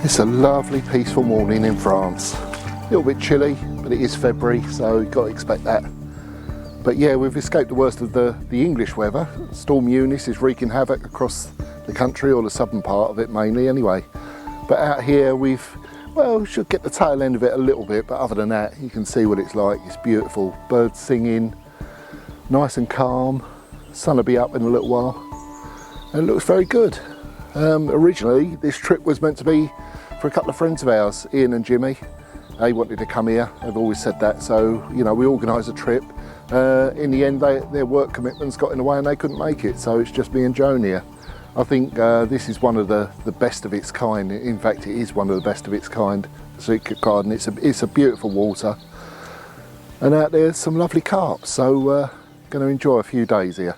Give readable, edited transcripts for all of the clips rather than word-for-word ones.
It's a lovely peaceful morning in France. A little bit chilly, but it is February, so you've got to expect that. But yeah, we've escaped the worst of the English weather. Storm Eunice is wreaking havoc across the country, or the southern part of it mainly anyway. But out here we should get the tail end of it a little bit, but other than that, you can see what it's like. It's beautiful. Birds singing, nice and calm. Sun will be up in a little while. And it looks very good. Originally, this trip was meant to be for a couple of friends of ours, Ian and Jimmy. They wanted to come here, they've always said that, so you know, we organised a trip. In the end, their work commitments got in the way and they couldn't make it, so it's just me and Joan here. I think this is one of the best of its kind. In fact, it is one of the best of its kind, the Secret Garden. It's a beautiful water, and out there's some lovely carp, so going to enjoy a few days here.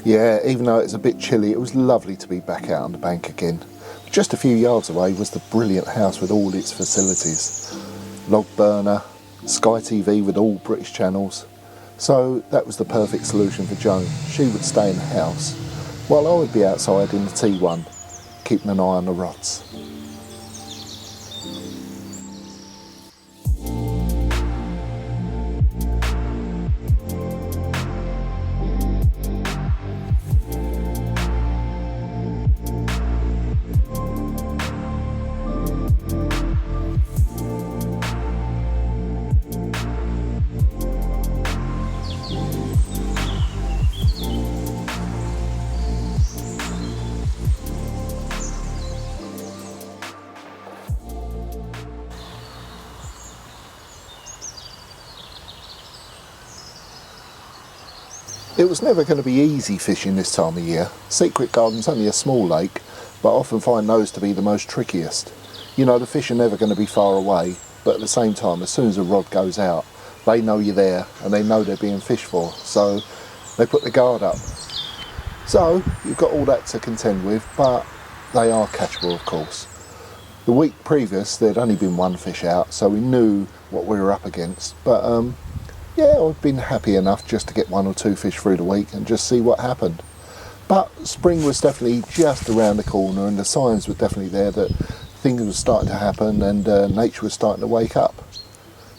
Yeah, even though it's a bit chilly, it was lovely to be back out on the bank again. Just a few yards away was the brilliant house with all its facilities. Log burner, Sky TV with all British channels. So that was the perfect solution for Joan. She would stay in the house, while I would be outside in the T1, keeping an eye on the rods. It was never going to be easy fishing this time of year. Secret Garden's only a small lake, but I often find those to be the most trickiest. You know, the fish are never going to be far away, but at the same time, as soon as a rod goes out, they know you're there and they know they're being fished for, so they put the guard up. So you've got all that to contend with, but they are catchable, of course. The week previous, there'd only been one fish out, so we knew what we were up against, but yeah, I've been happy enough just to get one or two fish through the week and just see what happened. But spring was definitely just around the corner, and the signs were definitely there that things were starting to happen and nature was starting to wake up.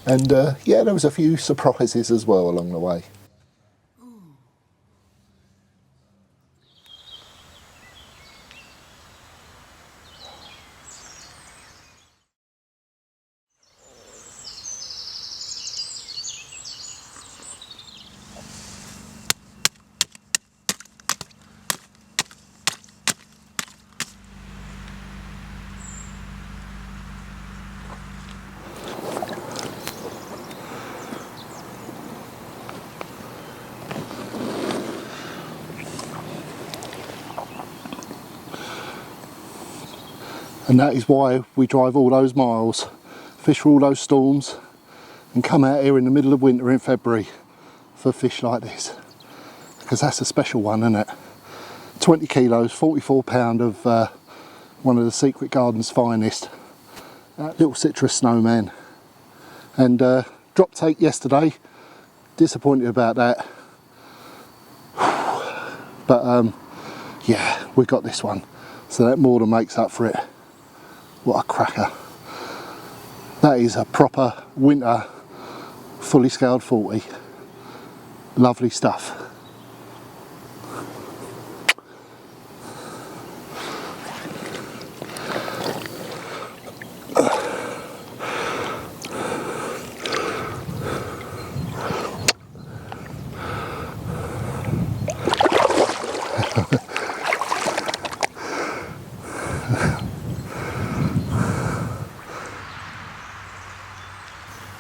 And yeah, there was a few surprises as well along the way. And that is why we drive all those miles, fish for all those storms, and come out here in the middle of winter in February for fish like this. Because that's a special one, isn't it? 20 kilos, 44 pound of one of the Secret Garden's finest. That little citrus snowman. And drop take yesterday, disappointed about that. But yeah, we got this one. So that more than makes up for it. What a cracker. That is a proper winter fully scaled 40. Lovely stuff.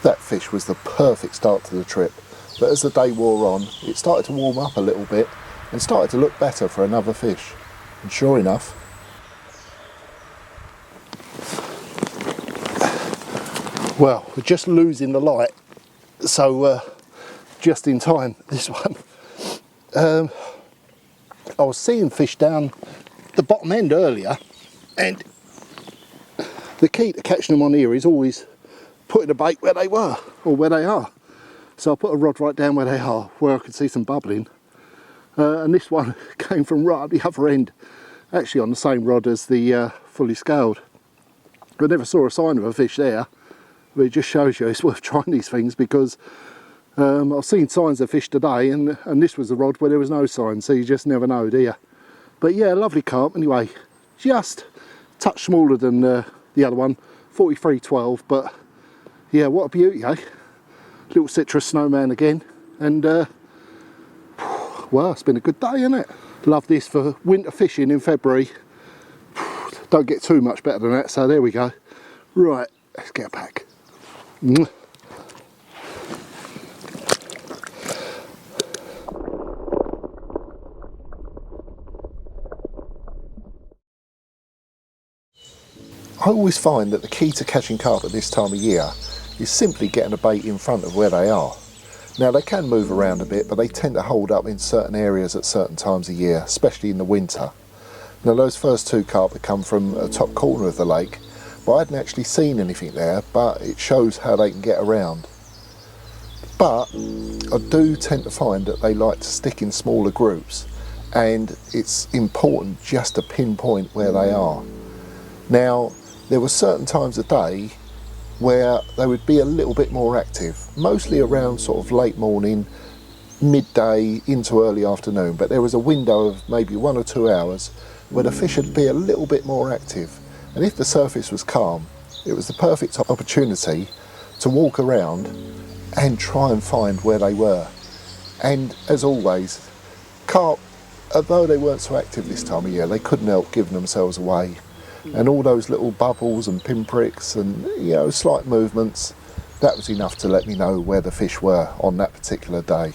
That fish was the perfect start to the trip, but as the day wore on, it started to warm up a little bit and started to look better for another fish. And sure enough, well, we're just losing the light, so just in time, this one. I was seeing fish down the bottom end earlier, and the key to catching them on here is always putting the bait where they were. or where they are. So I put a rod right down where they are, where I could see some bubbling. And this one came from right at the other end, actually on the same rod as the fully scaled. I never saw a sign of a fish there, but it just shows you it's worth trying these things, because I've seen signs of fish today, and this was a rod where there was no sign, so you just never know, do you? But yeah, lovely carp anyway. Just a touch smaller than the other one, 43.12, but yeah, what a beauty, eh? Little citrus snowman again, and well, it's been a good day, isn't it? Love this for winter fishing in February. Don't get too much better than that, so there we go. Right, let's get back. I always find that the key to catching carp at this time of year is simply getting a bait in front of where they are. Now, they can move around a bit, but they tend to hold up in certain areas at certain times of year, especially in the winter. Now, those first two carp had come from a top corner of the lake, but I hadn't actually seen anything there, but it shows how they can get around. But I do tend to find that they like to stick in smaller groups, and it's important just to pinpoint where they are. Now, there were certain times of day where they would be a little bit more active, mostly around sort of late morning, midday into early afternoon, but there was a window of maybe 1 or 2 hours where the fish would be a little bit more active, and if the surface was calm, it was the perfect opportunity to walk around and try and find where they were. And as always, carp, although they weren't so active this time of year, they couldn't help giving themselves away. And all those little bubbles and pinpricks and, you know, slight movements, that was enough to let me know where the fish were on that particular day.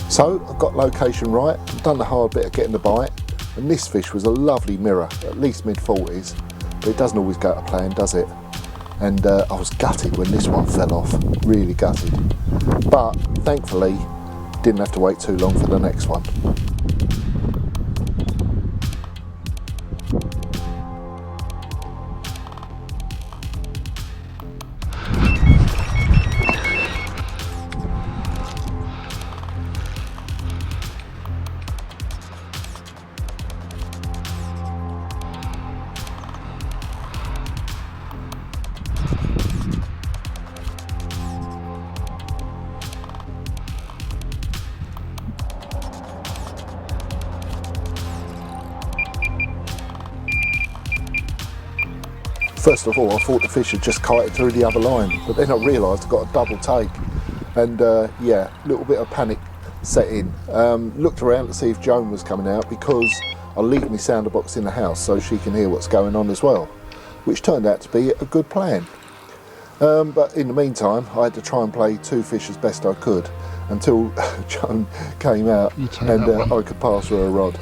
So I've got location right, I've done the hard bit of getting the bite, and this fish was a lovely mirror, at least mid-40s, but it doesn't always go to plan, does it? And I was gutted when this one fell off, really gutted. But thankfully, didn't have to wait too long for the next one. First of all, I thought the fish had just kited through the other line, but then I realised I got a double take, and yeah, a little bit of panic set in. Looked around to see if Joan was coming out, because I leave my sounder box in the house so she can hear what's going on as well, which turned out to be a good plan. But in the meantime, I had to try and play two fish as best I could until Joan came out and I could pass her a rod.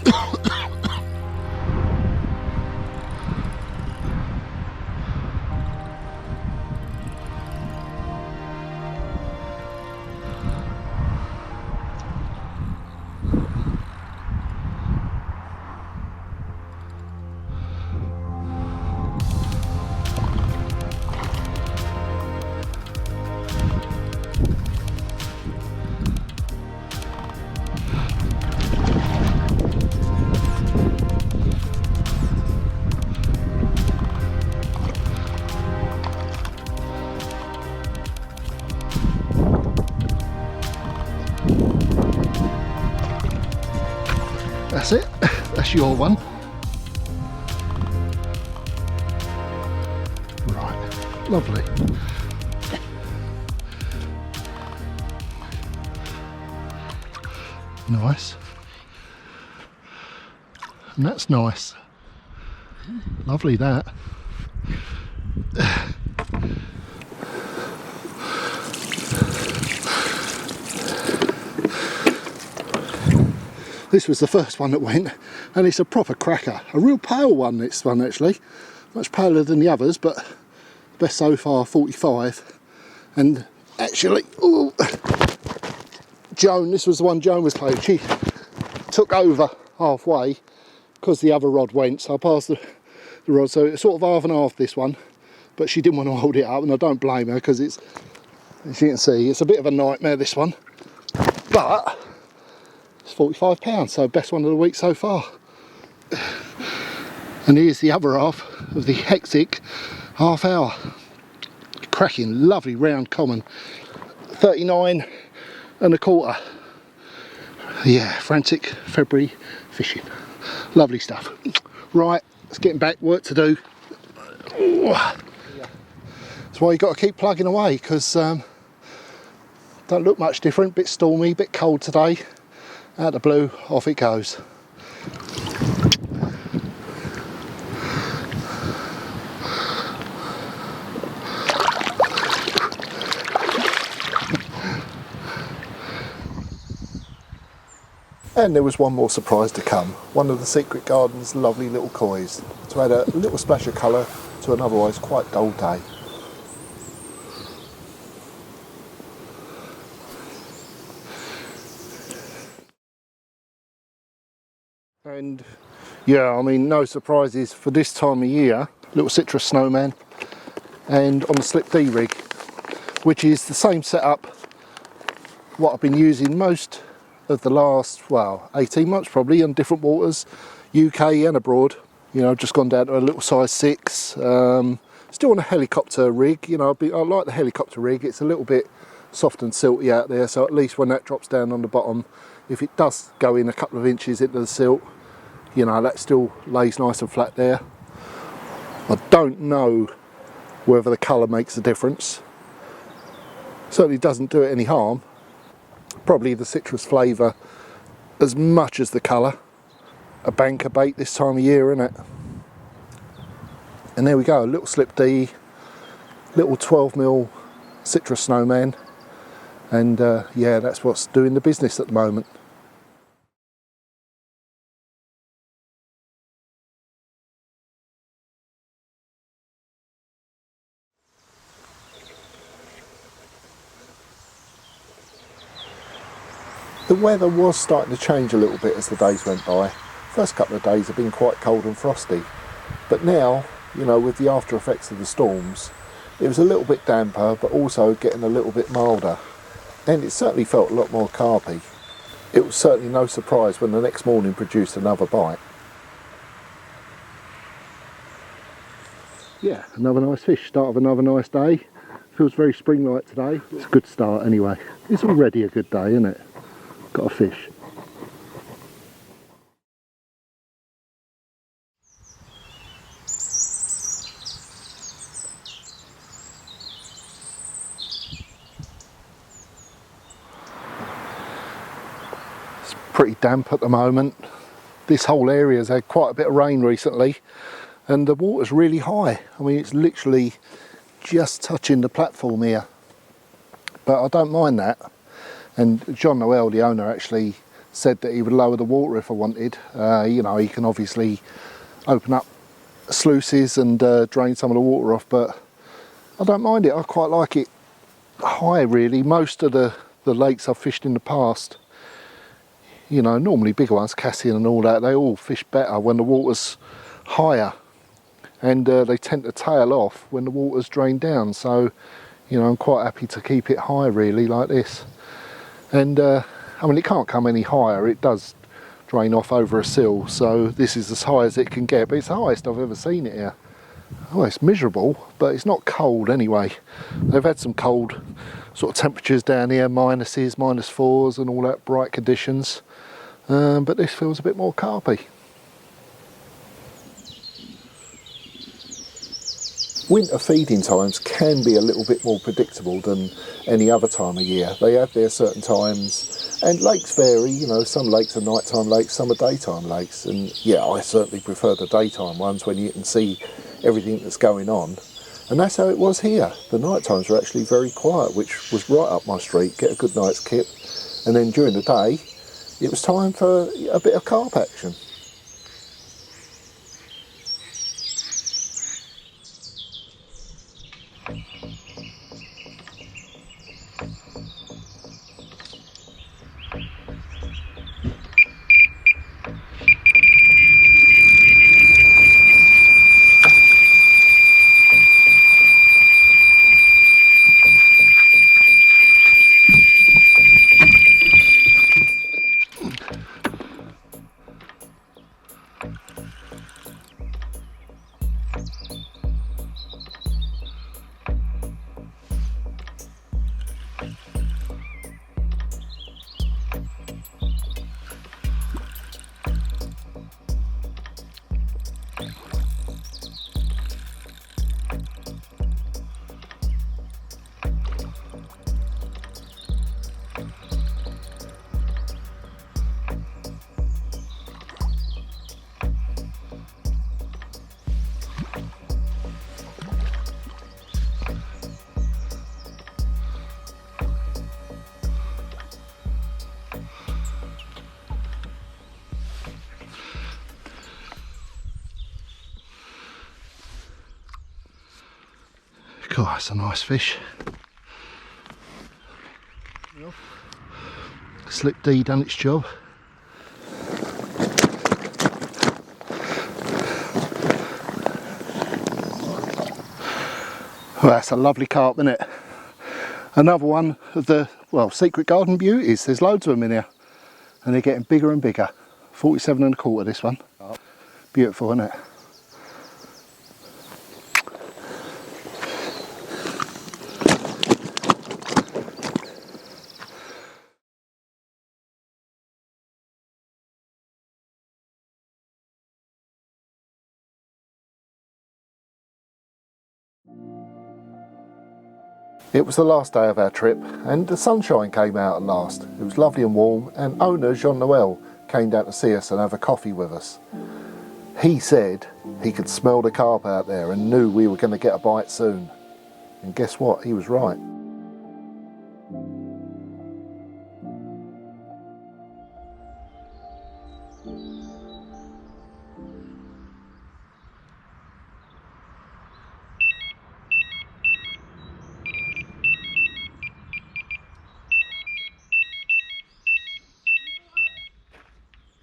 That's it, that's your one. Right, lovely. Nice. And that's nice. Lovely that. This was the first one that went, and it's a proper cracker. A real pale one, this one actually. Much paler than the others, but best so far, 45. And actually. Ooh. Joan, this was the one Joan was playing. She took over halfway because the other rod went, so I passed the rod. So it's sort of half and half, this one, but she didn't want to hold it up, and I don't blame her because it's, as you can see, it's a bit of a nightmare, this one, but it's £45, so best one of the week so far. And here's the other half of the hectic half hour. Cracking, lovely round common, 39 and a quarter. Yeah, frantic February fishing, lovely stuff. Right, let's get back, work to do. That's why you got to keep plugging away, because don't look much different. Bit stormy, bit cold today. Out of the blue, off it goes. And there was one more surprise to come. One of the Secret Garden's lovely little kois to add a little splash of colour to an otherwise quite dull day. And yeah, I mean, no surprises for this time of year. Little citrus snowman, and on the slip D rig, which is the same setup what I've been using most of the last, well, 18 months probably, on different waters, UK and abroad. You know, I've just gone down to a little size 6. Still on a helicopter rig. You know, I like the helicopter rig. It's a little bit soft and silty out there, so at least when that drops down on the bottom, if it does go in a couple of inches into the silt, you know, that still lays nice and flat there. I don't know whether the colour makes a difference. Certainly doesn't do it any harm. Probably the citrus flavour as much as the colour. A banker bait this time of year, isn't it? And there we go, a little slip D, little 12mm citrus snowman, and yeah, that's what's doing the business at the moment. The weather was starting to change a little bit as the days went by. First couple of days have been quite cold and frosty, but now, you know, with the after effects of the storms, it was a little bit damper, but also getting a little bit milder, and it certainly felt a lot more carpy. It was certainly no surprise when the next morning produced another bite. Yeah, another nice fish, start of another nice day. Feels very spring-like today. It's a good start anyway. It's already a good day, isn't it? Got a fish. It's pretty damp at the moment. This whole area has had quite a bit of rain recently, and the water's really high. I mean, it's literally just touching the platform here, but I don't mind that. And John Noel, the owner, actually said that he would lower the water if I wanted. You know, he can obviously open up sluices and drain some of the water off, but I don't mind it. I quite like it high, really. Most of the lakes I've fished in the past, you know, normally bigger ones, Cassian and all that, they all fish better when the water's higher, and they tend to tail off when the water's drained down. So, you know, I'm quite happy to keep it high, really, like this. And I mean, it can't come any higher. It does drain off over a sill, so this is as high as it can get, but it's the highest I've ever seen it here. Oh, it's miserable, but it's not cold anyway. They've had some cold sort of temperatures down here, minuses, -4s and all that, bright conditions, but this feels a bit more carpy. Winter feeding times can be a little bit more predictable than any other time of year. They have their certain times, and lakes vary. You know, some lakes are nighttime lakes, some are daytime lakes, and yeah, I certainly prefer the daytime ones when you can see everything that's going on. And that's how it was here. The night times were actually very quiet, which was right up my street. Get a good night's kip, and then during the day it was time for a bit of carp action. God, that's a nice fish. Slip D done its job. Well, that's a lovely carp, isn't it? Another one of the, well, secret garden beauties. There's loads of them in here and they're getting bigger and bigger. 47¼ this one. Beautiful, isn't it? It was the last day of our trip and the sunshine came out at last. It was lovely and warm, and owner Jean-Noel came down to see us and have a coffee with us. He said he could smell the carp out there and knew we were going to get a bite soon. And guess what? He was right.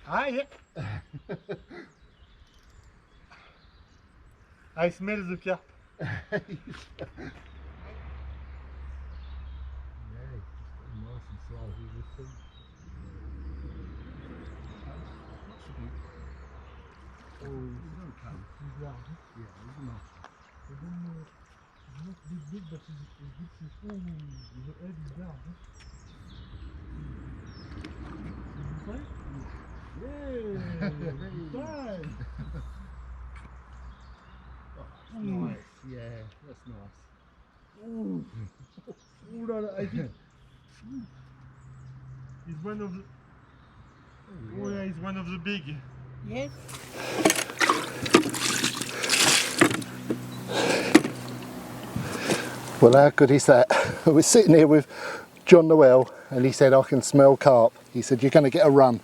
Hi. I smell the carp. Nice, yeah, that's nice. Ooh. Ooh, no, no, I think he's one of the. Oh yeah, he's one of the big. Yes. Well, how good is that? We're sitting here with John Noel and he said, I can smell carp. He said, you're going to get a run.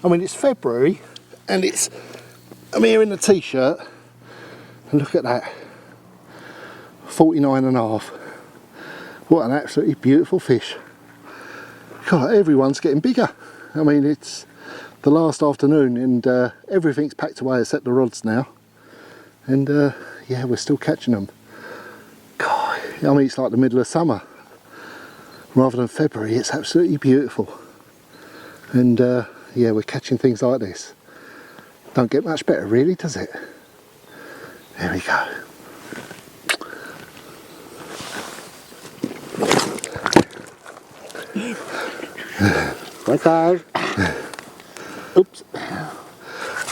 I mean, it's February and I'm here in a t-shirt and look at that. 49½. What an absolutely beautiful fish. God, everyone's getting bigger. I mean, it's the last afternoon and everything's packed away except the rods now. And yeah, we're still catching them. God, I mean, it's like the middle of summer. Rather than February, it's absolutely beautiful. And yeah, we're catching things like this. Don't get much better really, does it? There we go. Right side. Oops.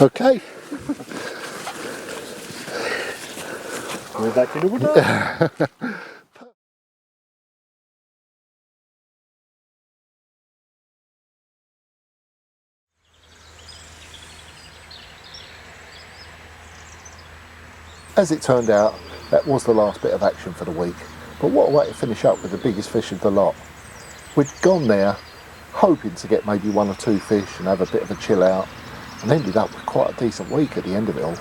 Okay. We're back in the water. As it turned out, that was the last bit of action for the week. But what a way to finish up with the biggest fish of the lot. We'd gone there hoping to get maybe 1 or 2 fish and have a bit of a chill out, and ended up with quite a decent week at the end of it all.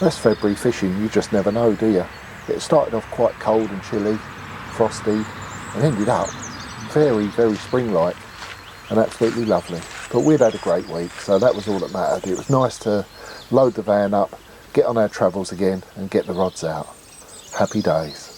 That's February fishing, you just never know, do you? It started off quite cold and chilly, frosty, and ended up very, very spring-like and absolutely lovely. But we'd had a great week, so that was all that mattered. It was nice to load the van up, get on our travels again and get the rods out. Happy days.